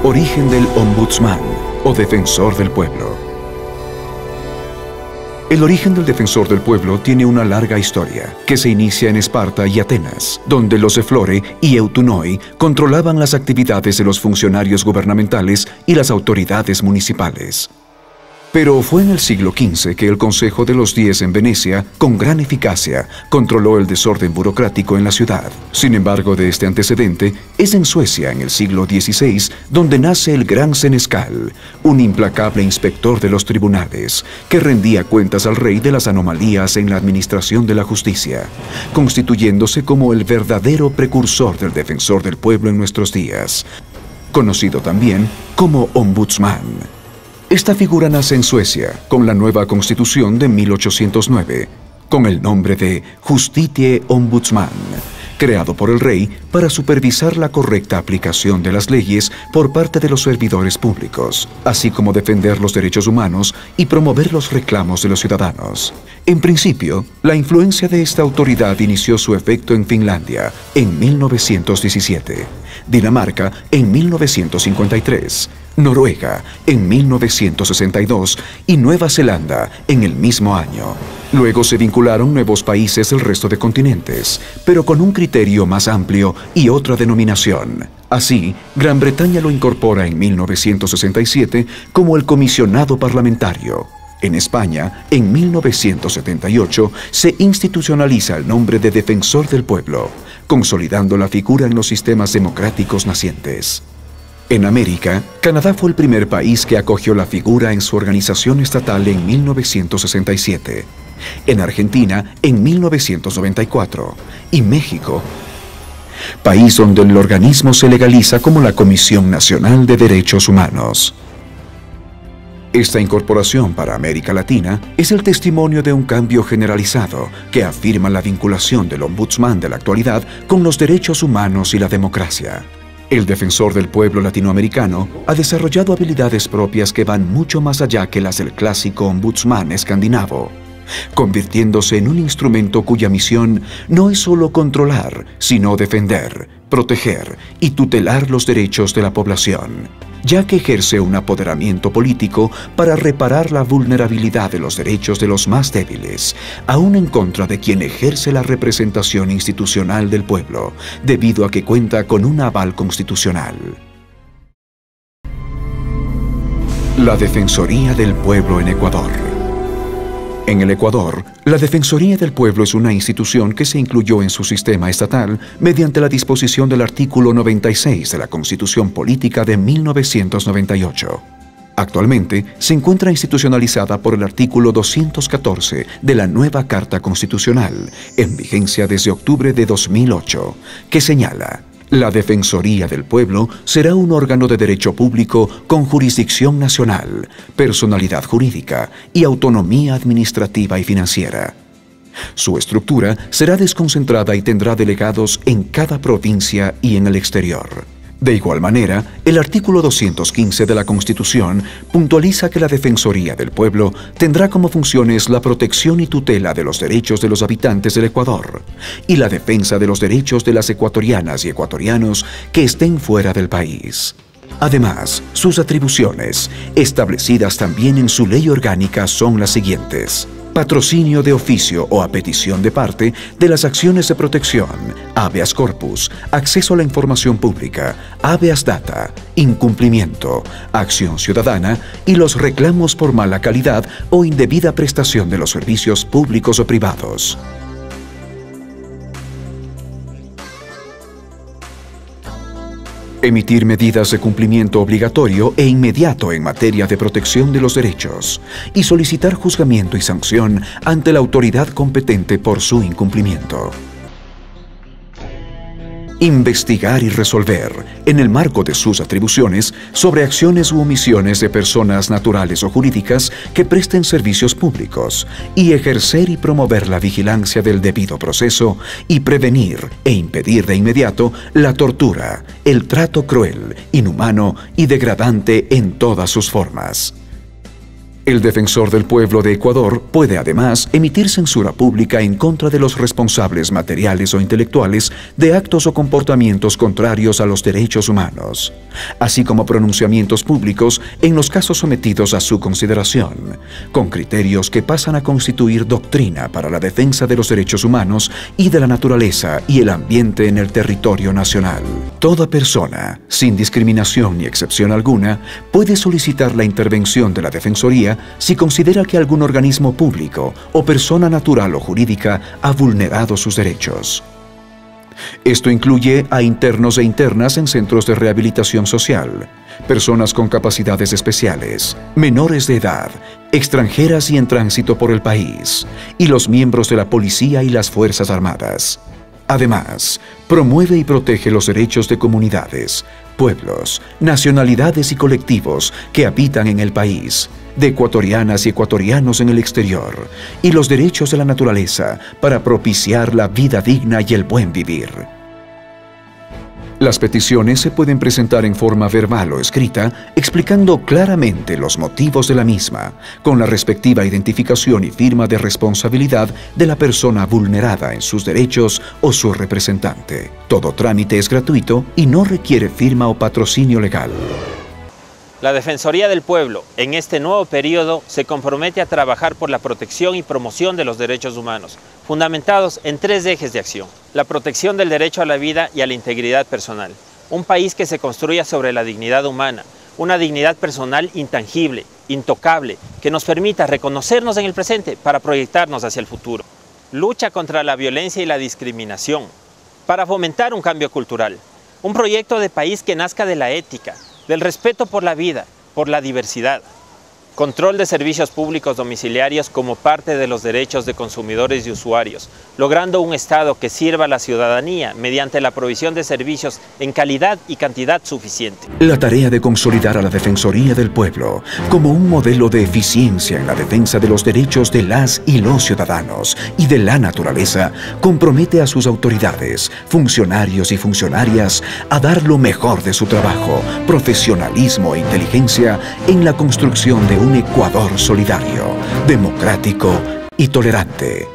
Origen del ombudsman o defensor del pueblo. El origen del defensor del pueblo tiene una larga historia, que se inicia en Esparta y Atenas, donde los eflore y eutunoi controlaban las actividades de los funcionarios gubernamentales y las autoridades municipales. Pero fue en el siglo XV que el Consejo de los 10 en Venecia, con gran eficacia, controló el desorden burocrático en la ciudad. Sin embargo, de este antecedente, es en Suecia, en el siglo XVI, donde nace el Gran Senescal, un implacable inspector de los tribunales, que rendía cuentas al rey de las anomalías en la administración de la justicia, constituyéndose como el verdadero precursor del defensor del pueblo en nuestros días, conocido también como ombudsman. Esta figura nace en Suecia con la nueva Constitución de 1809, con el nombre de Justitieombudsman, creado por el rey para supervisar la correcta aplicación de las leyes por parte de los servidores públicos, así como defender los derechos humanos y promover los reclamos de los ciudadanos. En principio, la influencia de esta autoridad inició su efecto en Finlandia en 1917, Dinamarca en 1953, Noruega en 1962 y Nueva Zelanda en el mismo año. Luego se vincularon nuevos países del resto de continentes, pero con un criterio más amplio y otra denominación. Así, Gran Bretaña lo incorpora en 1967 como el Comisionado Parlamentario. En España, en 1978, se institucionaliza el nombre de Defensor del Pueblo, consolidando la figura en los sistemas democráticos nacientes. En América, Canadá fue el primer país que acogió la figura en su organización estatal en 1967. En Argentina, en 1994. Y México, país donde el organismo se legaliza como la Comisión Nacional de Derechos Humanos. Esta incorporación para América Latina es el testimonio de un cambio generalizado que afirma la vinculación del ombudsman de la actualidad con los derechos humanos y la democracia. El defensor del pueblo latinoamericano ha desarrollado habilidades propias que van mucho más allá que las del clásico ombudsman escandinavo, convirtiéndose en un instrumento cuya misión no es solo controlar, sino defender, proteger y tutelar los derechos de la población, ya que ejerce un apoderamiento político para reparar la vulnerabilidad de los derechos de los más débiles, aún en contra de quien ejerce la representación institucional del pueblo, debido a que cuenta con un aval constitucional. La Defensoría del Pueblo en Ecuador. En el Ecuador, la Defensoría del Pueblo es una institución que se incluyó en su sistema estatal mediante la disposición del artículo 96 de la Constitución Política de 1998. Actualmente, se encuentra institucionalizada por el artículo 214 de la nueva Carta Constitucional, en vigencia desde octubre de 2008, que señala: la Defensoría del Pueblo será un órgano de derecho público con jurisdicción nacional, personalidad jurídica y autonomía administrativa y financiera. Su estructura será desconcentrada y tendrá delegados en cada provincia y en el exterior. De igual manera, el artículo 215 de la Constitución puntualiza que la Defensoría del Pueblo tendrá como funciones la protección y tutela de los derechos de los habitantes del Ecuador y la defensa de los derechos de las ecuatorianas y ecuatorianos que estén fuera del país. Además, sus atribuciones, establecidas también en su ley orgánica, son las siguientes: patrocinio de oficio o a petición de parte de las acciones de protección, habeas corpus, acceso a la información pública, habeas data, incumplimiento, acción ciudadana y los reclamos por mala calidad o indebida prestación de los servicios públicos o privados. Emitir medidas de cumplimiento obligatorio e inmediato en materia de protección de los derechos y solicitar juzgamiento y sanción ante la autoridad competente por su incumplimiento. Investigar y resolver, en el marco de sus atribuciones, sobre acciones u omisiones de personas naturales o jurídicas que presten servicios públicos y ejercer y promover la vigilancia del debido proceso y prevenir e impedir de inmediato la tortura, el trato cruel, inhumano y degradante en todas sus formas. El defensor del pueblo de Ecuador puede además emitir censura pública en contra de los responsables materiales o intelectuales de actos o comportamientos contrarios a los derechos humanos, así como pronunciamientos públicos en los casos sometidos a su consideración, con criterios que pasan a constituir doctrina para la defensa de los derechos humanos y de la naturaleza y el ambiente en el territorio nacional. Toda persona, sin discriminación ni excepción alguna, puede solicitar la intervención de la Defensoría si considera que algún organismo público o persona natural o jurídica ha vulnerado sus derechos. Esto incluye a internos e internas en centros de rehabilitación social, personas con capacidades especiales, menores de edad, extranjeras y en tránsito por el país, y los miembros de la policía y las Fuerzas Armadas. Además, promueve y protege los derechos de comunidades, pueblos, nacionalidades y colectivos que habitan en el país, de ecuatorianas y ecuatorianos en el exterior, y los derechos de la naturaleza para propiciar la vida digna y el buen vivir. Las peticiones se pueden presentar en forma verbal o escrita, explicando claramente los motivos de la misma, con la respectiva identificación y firma de responsabilidad de la persona vulnerada en sus derechos o su representante. Todo trámite es gratuito y no requiere firma o patrocinio legal. La Defensoría del Pueblo, en este nuevo periodo, se compromete a trabajar por la protección y promoción de los derechos humanos, fundamentados en 3 ejes de acción. La protección del derecho a la vida y a la integridad personal. Un país que se construya sobre la dignidad humana, una dignidad personal intangible, intocable, que nos permita reconocernos en el presente para proyectarnos hacia el futuro. Lucha contra la violencia y la discriminación, para fomentar un cambio cultural. Un proyecto de país que nazca de la ética, del respeto por la vida, por la diversidad. Control de servicios públicos domiciliarios como parte de los derechos de consumidores y usuarios, logrando un Estado que sirva a la ciudadanía mediante la provisión de servicios en calidad y cantidad suficiente. La tarea de consolidar a la Defensoría del Pueblo como un modelo de eficiencia en la defensa de los derechos de las y los ciudadanos y de la naturaleza compromete a sus autoridades, funcionarios y funcionarias a dar lo mejor de su trabajo, profesionalismo e inteligencia en la construcción de un Ecuador solidario, democrático y tolerante.